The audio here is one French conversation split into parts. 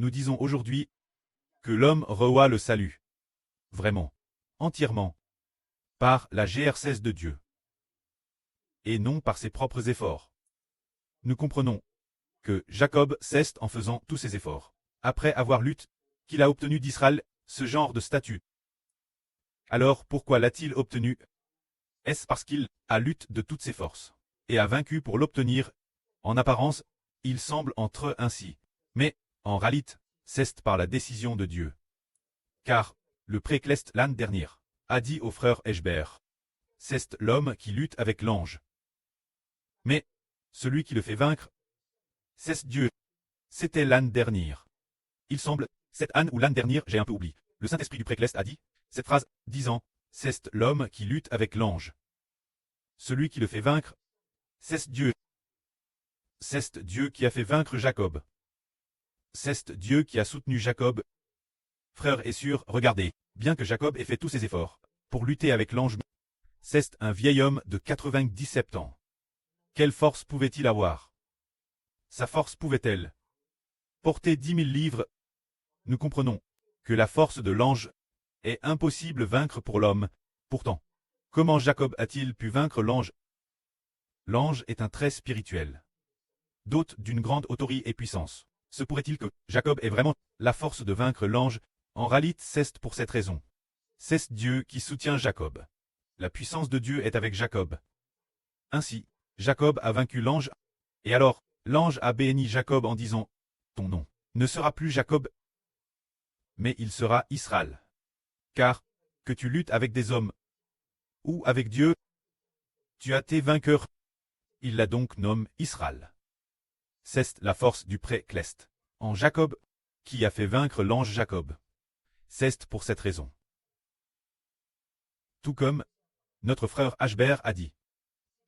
nous disons aujourd'hui que l'homme reçoit le salut. Vraiment. Entièrement. Par la GR16 de Dieu. Et non par ses propres efforts. Nous comprenons que Jacob cesse en faisant tous ses efforts. Après avoir lutté, qu'il a obtenu d'Israël ce genre de statut. Alors pourquoi l'a-t-il obtenu? Est-ce parce qu'il a lutté de toutes ses forces et a vaincu pour l'obtenir? En apparence, il semble entre ainsi. Mais, en réalité, c'est par la décision de Dieu. Car, le précleste l'année dernière a dit au frère Eshber, c'est l'homme qui lutte avec l'ange. Mais, celui qui le fait vaincre, c'est Dieu. C'était l'année dernière. Il semble, cette année ou l'année dernière, j'ai un peu oublié. Le Saint-Esprit du précleste a dit cette phrase, disant, c'est l'homme qui lutte avec l'ange. Celui qui le fait vaincre, c'est Dieu. C'est Dieu qui a fait vaincre Jacob. C'est Dieu qui a soutenu Jacob. Frère et sœurs, regardez, bien que Jacob ait fait tous ses efforts pour lutter avec l'ange, c'est un vieil homme de 97 ans. Quelle force pouvait-il avoir? Sa force pouvait-elle porter 10 000 livres? Nous comprenons que la force de l'ange est impossible vaincre pour l'homme. Pourtant, comment Jacob a-t-il pu vaincre l'ange? L'ange est un trait spirituel, doté d'une grande autorité et puissance. Se pourrait-il que Jacob ait vraiment la force de vaincre l'ange? En réalité, c'est pour cette raison. C'est Dieu qui soutient Jacob. La puissance de Dieu est avec Jacob. Ainsi, Jacob a vaincu l'ange, et alors, l'ange a béni Jacob en disant, ton nom ne sera plus Jacob, mais il sera Israël. Car, que tu luttes avec des hommes, ou avec Dieu, tu as tes vainqueurs. Il l'a donc nommé Israël. C'est la force du précleste en Jacob, qui a fait vaincre l'ange Jacob. C'est pour cette raison. Tout comme notre frère Ashber a dit.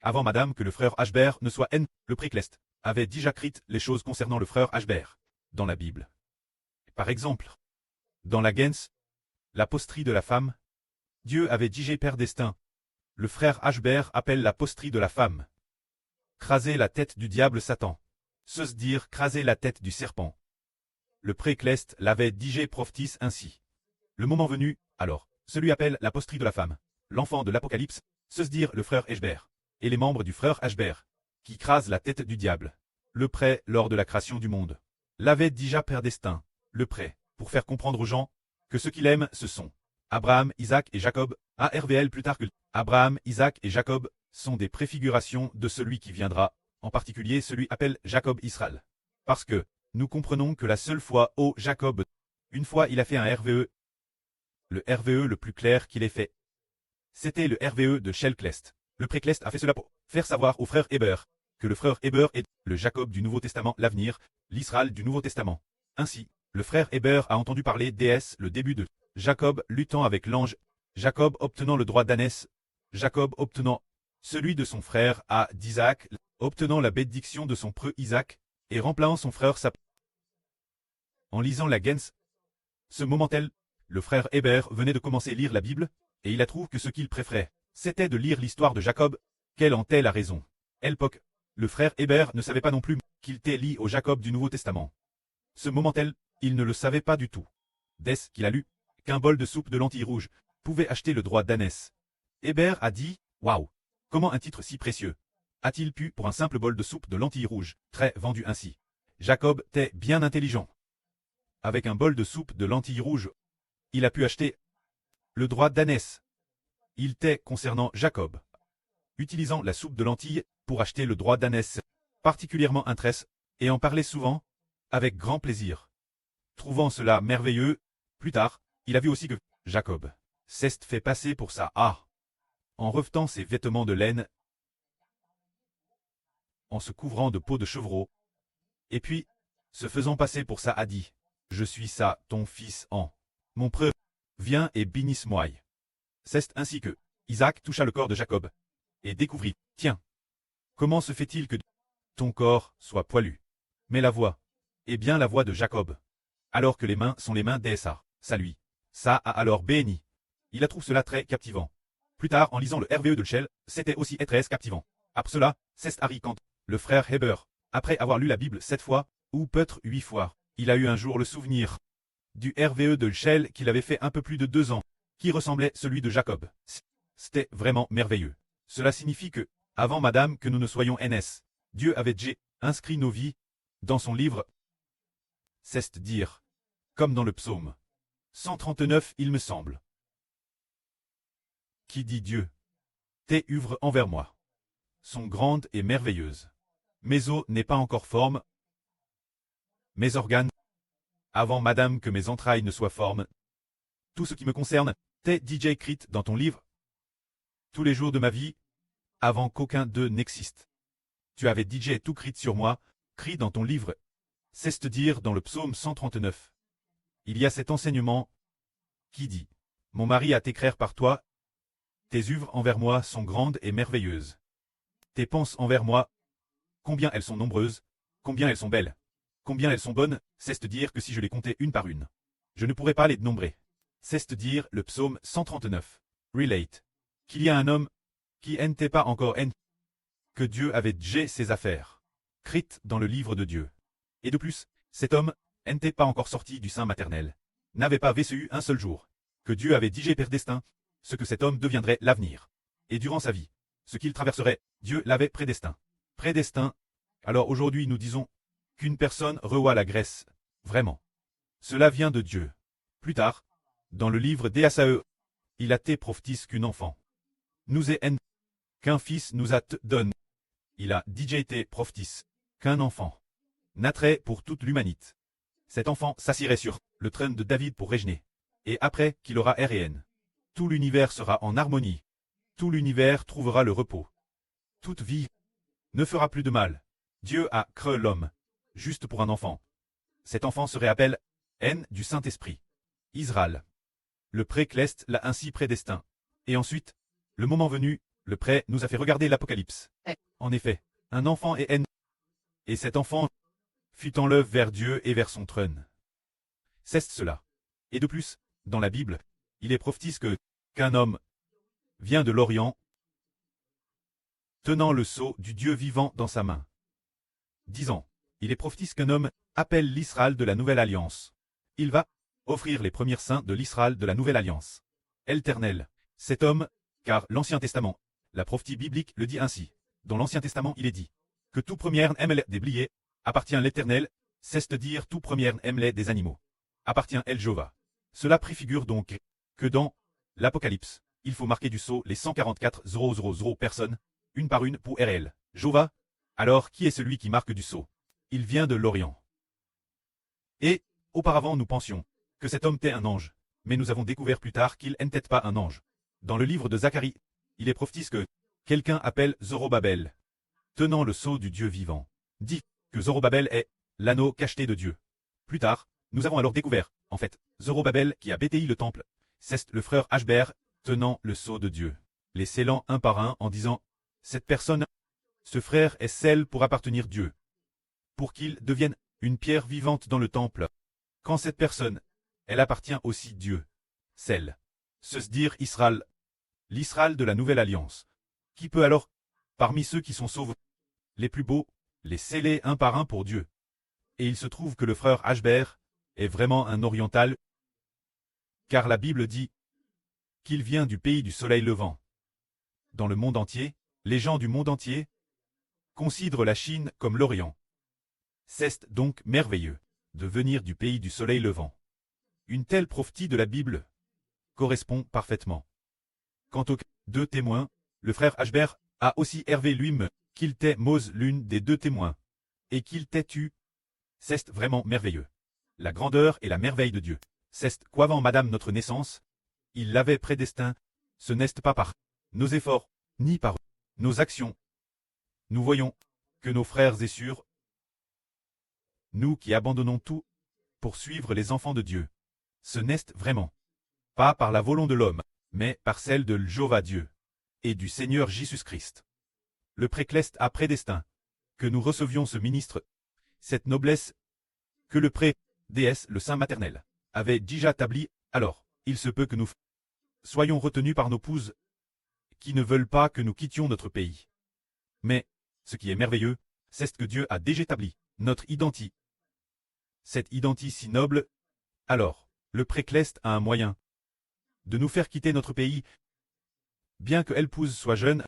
Avant madame que le frère Ashber ne soit N, le précleste avait déjà écrit les choses concernant le frère Ashber dans la Bible. Par exemple, dans la Gens, la posterie de la femme, Dieu avait dit Père destin. Le frère Ashber appelle la posterie de la femme. Craser la tête du diable Satan. Se dire craser la tête du serpent. Le précleste l'avait dit prophétise ainsi. Le moment venu, alors, celui appelle la posterie de la femme, l'enfant de l'Apocalypse, se dire le frère Eshber, et les membres du frère Ashber, qui crasent la tête du diable. Le prêt lors de la création du monde. L'avait déjà Père destin, le prêt, pour faire comprendre aux gens que ceux qu'il aime, ce sont Abraham, Isaac et Jacob, ARVL plus tard que Abraham, Isaac et Jacob sont des préfigurations de celui qui viendra, en particulier celui appelle Jacob Israël. Parce que, nous comprenons que la seule fois ô Jacob, une fois il a fait un RVE, le RVE le plus clair qu'il ait fait. C'était le RVE de Shelclest. Le précleste a fait cela pour faire savoir au frère Héber que le frère Héber est le Jacob du Nouveau Testament, l'avenir, l'Israël du Nouveau Testament. Ainsi, le frère Héber a entendu parler d'Es, le début de Jacob luttant avec l'ange, Jacob obtenant le droit d'ânesse, Jacob obtenant celui de son frère à d'Isaac, obtenant la bénédiction de son preux Isaac, et remplaçant son frère Sap. En lisant la Gens, ce moment-tel, le frère Héber venait de commencer à lire la Bible, et il a trouvé que ce qu'il préférait, c'était de lire l'histoire de Jacob. Quelle en était la raison? L'époque, le frère Héber ne savait pas non plus qu'il était lié au Jacob du Nouveau Testament. Ce moment-tel, il ne le savait pas du tout. Dès qu'il a lu qu'un bol de soupe de lentilles rouges pouvait acheter le droit d'ânesse. Héber a dit, waouh, comment un titre si précieux a-t-il pu pour un simple bol de soupe de lentilles rouges, très vendu ainsi? Jacob était bien intelligent. Avec un bol de soupe de lentilles rouges, il a pu acheter le droit d'ânesse. Il était concernant Jacob, utilisant la soupe de lentilles pour acheter le droit d'ânesse, particulièrement intéressant, et en parlait souvent, avec grand plaisir. Trouvant cela merveilleux, plus tard, il a vu aussi que Jacob s'est fait passer pour ça en revêtant ses vêtements de laine, en se couvrant de peau de chevreau, et puis, se faisant passer pour ça a dit, je suis ça, ton fils mon preux, viens et bénisse-moi. C'est ainsi que Isaac toucha le corps de Jacob, et découvrit, tiens, comment se fait-il que ton corps soit poilu? Mais la voix, est bien la voix de Jacob. Alors que les mains sont les mains d'Esa, ça lui. Ça a alors béni. Il a trouvé cela très captivant. Plus tard, en lisant le RVE de Shell, c'était aussi très captivant. Après cela, c'est Harry quand le frère Heber, après avoir lu la Bible 7 fois, ou peut-être 8 fois, Il a eu un jour le souvenir du RVE de Shell qu'il avait fait un peu plus de 2 ans, qui ressemblait celui de Jacob. C'était vraiment merveilleux. Cela signifie que, avant Madame que nous ne soyons NS, Dieu avait déjà inscrit nos vies dans son livre. C'est dire, comme dans le psaume 139 il me semble, qui dit Dieu, tes œuvres envers moi sont grandes et merveilleuses. Mes os n'est pas encore forme, mes organes, avant Madame que mes entrailles ne soient formes. Tout ce qui me concerne, t'es DJ écrit dans ton livre, tous les jours de ma vie, avant qu'aucun d'eux n'existe. Tu avais DJ tout crit sur moi, crit dans ton livre. C'est te dire dans le psaume 139. Il y a cet enseignement qui dit, mon mari a t'écrire par toi, tes œuvres envers moi sont grandes et merveilleuses. Tes pensées envers moi, combien elles sont nombreuses, combien elles sont belles, combien elles sont bonnes, c'est te dire que si je les comptais une par une, je ne pourrais pas les dénombrer. C'est te dire le psaume 139. Relate. Qu'il y a un homme qui n'était pas encore que Dieu avait déjà ses affaires, crites dans le livre de Dieu. Et de plus, cet homme n'était pas encore sorti du sein maternel, n'avait pas vécu un seul jour, que Dieu avait digé prédestin, ce que cet homme deviendrait l'avenir. Et durant sa vie, ce qu'il traverserait, Dieu l'avait prédestin. Prédestin. Alors aujourd'hui nous disons qu'une personne revoit la Grèce, vraiment. Cela vient de Dieu. Plus tard, dans le livre d'Ésaïe, il a été prophétise qu'un enfant nous est qu'un fils nous a donné. Il a déjà été prophétise qu'un enfant naîtrait pour toute l'humanité. Cet enfant s'assirait sur le trône de David pour régner. Et après qu'il aura RN, tout l'univers sera en harmonie. Tout l'univers trouvera le repos. Toute vie ne fera plus de mal. Dieu a créé l'homme, juste pour un enfant. Cet enfant se réappelle N du Saint-Esprit. Israël. Le pré-Cleste l'a ainsi prédestin. Et ensuite, le moment venu, le pré nous a fait regarder l'Apocalypse. En effet, un enfant est N. Et cet enfant fut enlevé vers Dieu et vers son trône. C'est cela. Et de plus, dans la Bible, il est prophétise qu'un homme vient de l'Orient, tenant le sceau du Dieu vivant dans sa main. Disant, il est prophétise qu'un homme appelle l'Israël de la Nouvelle Alliance. Il va offrir les premiers saints de l'Israël de la Nouvelle Alliance. Éternel, cet homme, car l'Ancien Testament, la prophétie biblique le dit ainsi. Dans l'Ancien Testament il est dit, que tout premier ML des bliés, appartient l'Éternel, c'est-à-dire tout premier ML des animaux. Appartient El Jova. Cela préfigure donc que dans l'Apocalypse, il faut marquer du sceau les 144 000 personnes, une par une pour RL. Jova. Alors qui est celui qui marque du sceau? Il vient de l'Orient. Et, auparavant nous pensions que cet homme était un ange, mais nous avons découvert plus tard qu'il n'était pas un ange. Dans le livre de Zacharie, il est prophétise que quelqu'un appelle Zorobabel, tenant le sceau du Dieu vivant, dit que Zorobabel est l'anneau cacheté de Dieu. Plus tard, nous avons alors découvert, en fait, Zorobabel qui a bâti le temple, c'est le frère Ashber, tenant le sceau de Dieu, les scellant un par un en disant, cette personne, ce frère est celle pour appartenir Dieu, pour qu'il devienne une pierre vivante dans le temple. Quand cette personne, elle appartient aussi Dieu, celle, se dire Israël, l'Israël de la Nouvelle Alliance, qui peut alors, parmi ceux qui sont sauvés, les plus beaux, les sceller un par un pour Dieu. Et il se trouve que le frère Ashber est vraiment un oriental, car la Bible dit qu'il vient du pays du soleil levant. Dans le monde entier, les gens du monde entier considèrent la Chine comme l'Orient. C'est donc merveilleux de venir du pays du soleil levant. Une telle prophétie de la Bible correspond parfaitement. Quant aux deux témoins, le frère Ashber a aussi Hervé lui-même qu'il t'ait Mose l'une des deux témoins, et qu'il t'ait tu. C'est vraiment merveilleux. La grandeur et la merveille de Dieu. C'est qu'avant Madame notre naissance, il l'avait prédestin, ce n'est pas par nos efforts, ni par nos actions. Nous voyons que nos frères et sœurs, nous qui abandonnons tout pour suivre les enfants de Dieu, ce n'est vraiment pas par la volonté de l'homme, mais par celle de Jéhovah Dieu et du Seigneur Jésus-Christ. Le pré-Cleste a prédestin que nous recevions ce ministre, cette noblesse que le pré-déesse, le Saint maternel, avait déjà établi. Alors, il se peut que nous soyons retenus par nos épouses qui ne veulent pas que nous quittions notre pays. Mais, ce qui est merveilleux, c'est que Dieu a déjà établi notre identité cette identité si noble. Alors, le précleste a un moyen de nous faire quitter notre pays, bien que l'épouse soit jeune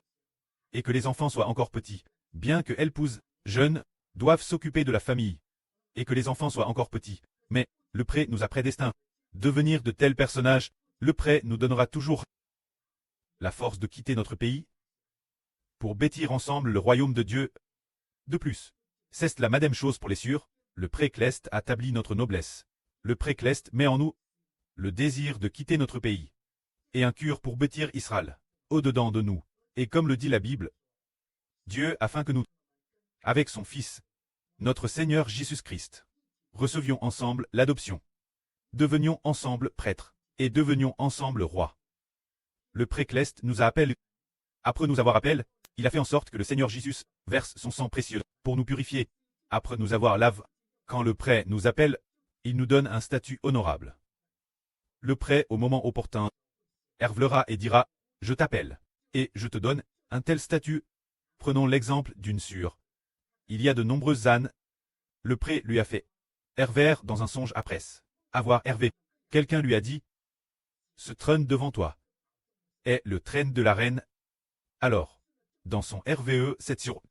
et que les enfants soient encore petits, bien que l'épouse jeune doive s'occuper de la famille et que les enfants soient encore petits. Mais le pré nous a prédestinés devenir de tels personnages. Le pré nous donnera toujours la force de quitter notre pays pour bâtir ensemble le royaume de Dieu. De plus, c'est la même chose pour les sûrs. Le précleste établit notre noblesse. Le précleste met en nous le désir de quitter notre pays et un cœur pour bâtir Israël au-dedans de nous. Et comme le dit la Bible, Dieu afin que nous, avec son Fils, notre Seigneur Jésus-Christ, recevions ensemble l'adoption, devenions ensemble prêtres et devenions ensemble rois. Le précleste nous a appelés. Après nous avoir appelés, il a fait en sorte que le Seigneur Jésus verse son sang précieux pour nous purifier. Après nous avoir lavé, quand le pré nous appelle, il nous donne un statut honorable. Le pré, au moment opportun, hervlera et dira, je t'appelle, et je te donne un tel statut. Prenons l'exemple d'une sûre. Il y a de nombreuses ânes. Le pré lui a fait herver dans un songe après avoir hervé. Quelqu'un lui a dit, ce trône devant toi est le trône de la reine. Alors, dans son RVE, cette sûre,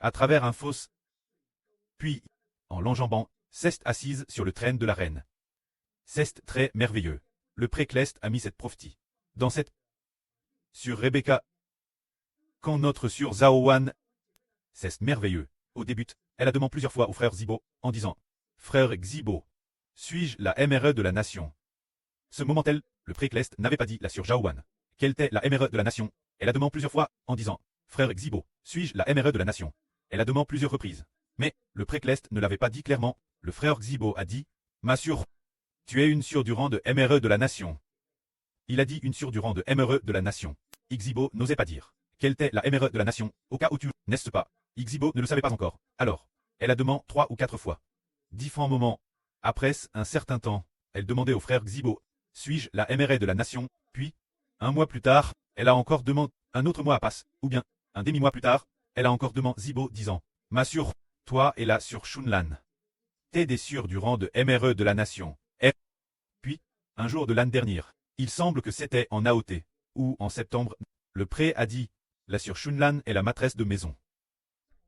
à travers un fosse, puis, en l'enjambant, c'est assise sur le trône de la reine. C'est très merveilleux. Le précleste a mis cette prophétie dans cette sur Rebecca. Quand notre sûre Zaowan, c'est merveilleux. Au début, elle a demandé plusieurs fois au frère Zibo, en disant, frère Zibo, suis-je la MRE de la nation? Ce moment-là, le précleste n'avait pas dit la sûre Zaowan. Quelle était la MRE de la nation? Elle a demandé plusieurs fois, en disant, frère Zibo, suis-je la MRE de la nation? Elle a demandé plusieurs reprises. Mais, le précleste ne l'avait pas dit clairement. Le frère Zibo a dit, ma sûre, tu es une sûre du rang de MRE de la nation. Il a dit une sûre du rang de MRE de la nation. Xibo n'osait pas dire quelle était la MRE de la nation, au cas où tu n'est-ce pas. Xibo ne le savait pas encore. Alors, elle a demandé 3 ou 4 fois. Différents moments. Après un certain temps, elle demandait au frère Xibo, suis-je la MRE de la nation? Puis, un mois plus tard, elle a encore demandé, un autre mois passe, ou bien, un demi-mois plus tard, elle a encore demandé Zibo disant, ma sûre, toi et la sûre Shunlan. T'es des sûrs du rang de MRE de la nation. Et puis, un jour de l'année dernière, il semble que c'était en AOT, ou en septembre, le pré a dit, la sûre Shunlan est la maîtresse de maison.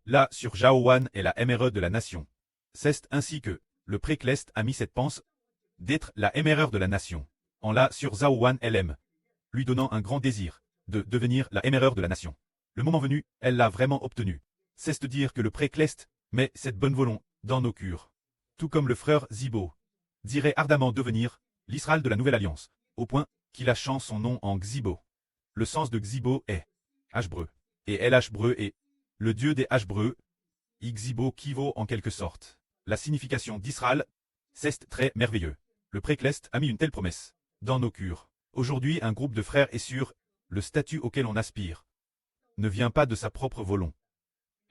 La sûre Jaowan est la MRE de la nation. C'est ainsi que, le précleste a mis cette pense d'être la MRE de la nation, en la sûre Zaowan elle-même, lui donnant un grand désir de devenir la MRE de la nation. Le moment venu, elle l'a vraiment obtenu. C'est de dire que le précleste met cette bonne volonté dans nos cœurs. Tout comme le frère Zibo dirait ardemment devenir l'Israël de la Nouvelle Alliance, au point qu'il a changé son nom en Xibo. Le sens de Xibo est Hébreu, et El Hébreu est le Dieu des Hébreux. Xibo qui vaut en quelque sorte la signification d'Israël. C'est très merveilleux. Le précleste a mis une telle promesse dans nos cœurs. Aujourd'hui, un groupe de frères est sûr, le statut auquel on aspire ne vient pas de sa propre volonté.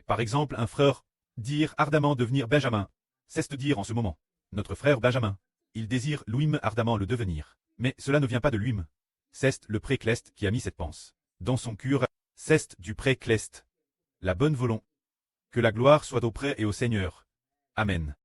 Par exemple, un frère dire ardemment devenir Benjamin, c'est de dire en ce moment, notre frère Benjamin, il désire lui-même ardemment le devenir. Mais cela ne vient pas de lui-même. C'est le précleste qui a mis cette pense dans son cœur. C'est du précleste la bonne volonté. Que la gloire soit auprès et au Seigneur. Amen.